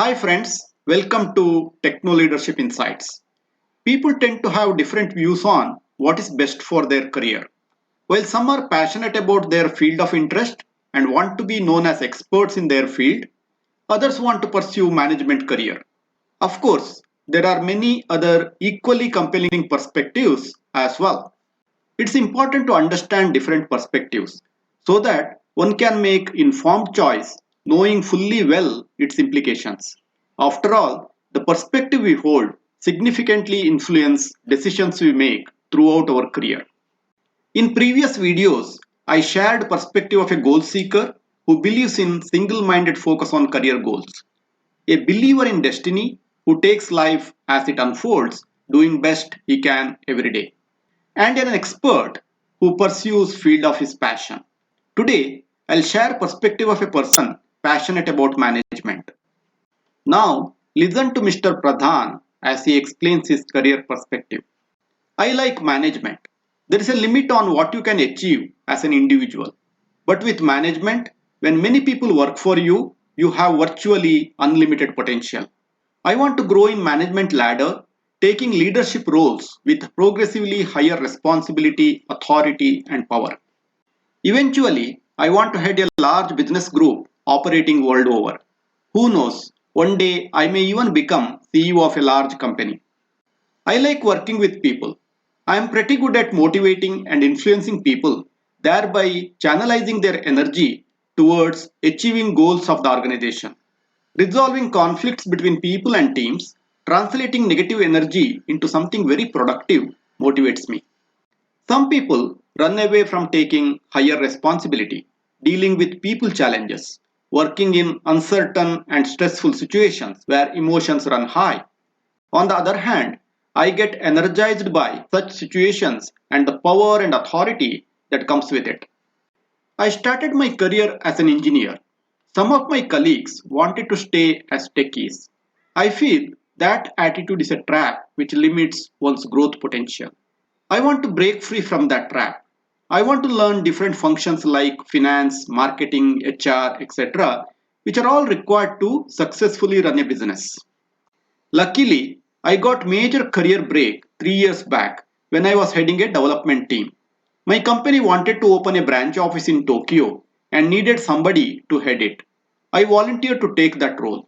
Hi friends, welcome to Techno Leadership Insights. People tend to have different views on what is best for their career. While some are passionate about their field of interest and want to be known as experts in their field, others want to pursue management career. Of course, there are many other equally compelling perspectives as well. It's important to understand different perspectives so that one can make informed choice knowing fully well its implications. After all, the perspective we hold significantly influence decisions we make throughout our career. In previous videos, I shared perspective of a goal seeker who believes in single-minded focus on career goals, a believer in destiny who takes life as it unfolds, doing best he can every day, and an expert who pursues field of his passion. Today, I'll share perspective of a person passionate about management. Now, listen to Mr. Pradhan as he explains his career perspective. I like management. There is a limit on what you can achieve as an individual. But with management, when many people work for you, you have virtually unlimited potential. I want to grow in management ladder, taking leadership roles with progressively higher responsibility, authority, and power. Eventually, I want to head a large business group operating world over. Who knows, one day I may even become CEO of a large company. I like working with people. I am pretty good at motivating and influencing people, thereby channelizing their energy towards achieving goals of the organization. Resolving conflicts between people and teams, translating negative energy into something very productive motivates me. Some people run away from taking higher responsibility, dealing with people challenges, working in uncertain and stressful situations where emotions run high. On the other hand, I get energized by such situations and the power and authority that comes with it. I started my career as an engineer. Some of my colleagues wanted to stay as techies. I feel that attitude is a trap which limits one's growth potential. I want to break free from that trap. I want to learn different functions like finance, marketing, HR, etc., which are all required to successfully run a business. Luckily, I got major career break 3 years back when I was heading a development team. My company wanted to open a branch office in Tokyo and needed somebody to head it. I volunteered to take that role.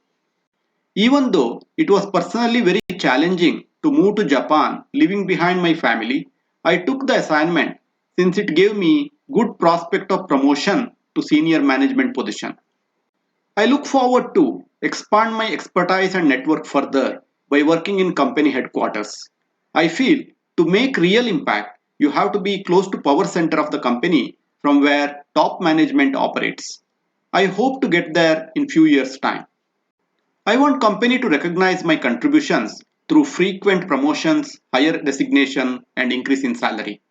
Even though it was personally very challenging to move to Japan, leaving behind my family, I took the assignment since it gave me good prospect of promotion to senior management position. I look forward to expand my expertise and network further by working in company headquarters. I feel to make real impact, you have to be close to power center of the company from where top management operates. I hope to get there in few years time. I want company to recognize my contributions through frequent promotions, higher designation, and increase in salary.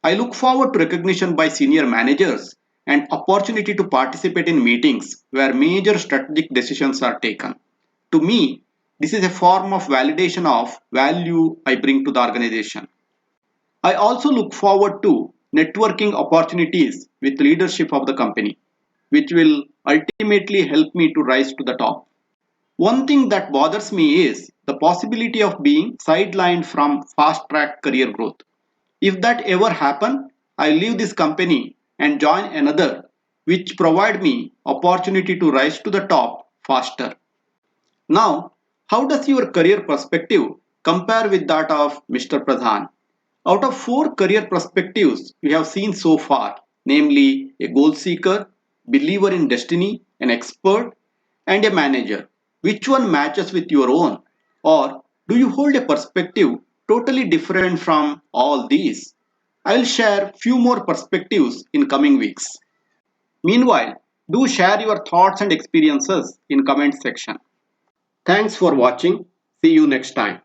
I look forward to recognition by senior managers and opportunity to participate in meetings where major strategic decisions are taken. To me, this is a form of validation of value I bring to the organization. I also look forward to networking opportunities with leadership of the company, which will ultimately help me to rise to the top. One thing that bothers me is the possibility of being sidelined from fast track career growth. If that ever happen, I leave this company and join another which provide me opportunity to rise to the top faster. Now, how does your career perspective compare with that of Mr. Pradhan? Out of 4 career perspectives we have seen so far, namely a goal seeker, believer in destiny, an expert, and a manager, which one matches with your own? Or do you hold a perspective totally different from all these? I'll share few more perspectives in coming weeks. Meanwhile, do share your thoughts and experiences in comment section. Thanks for watching. See you next time.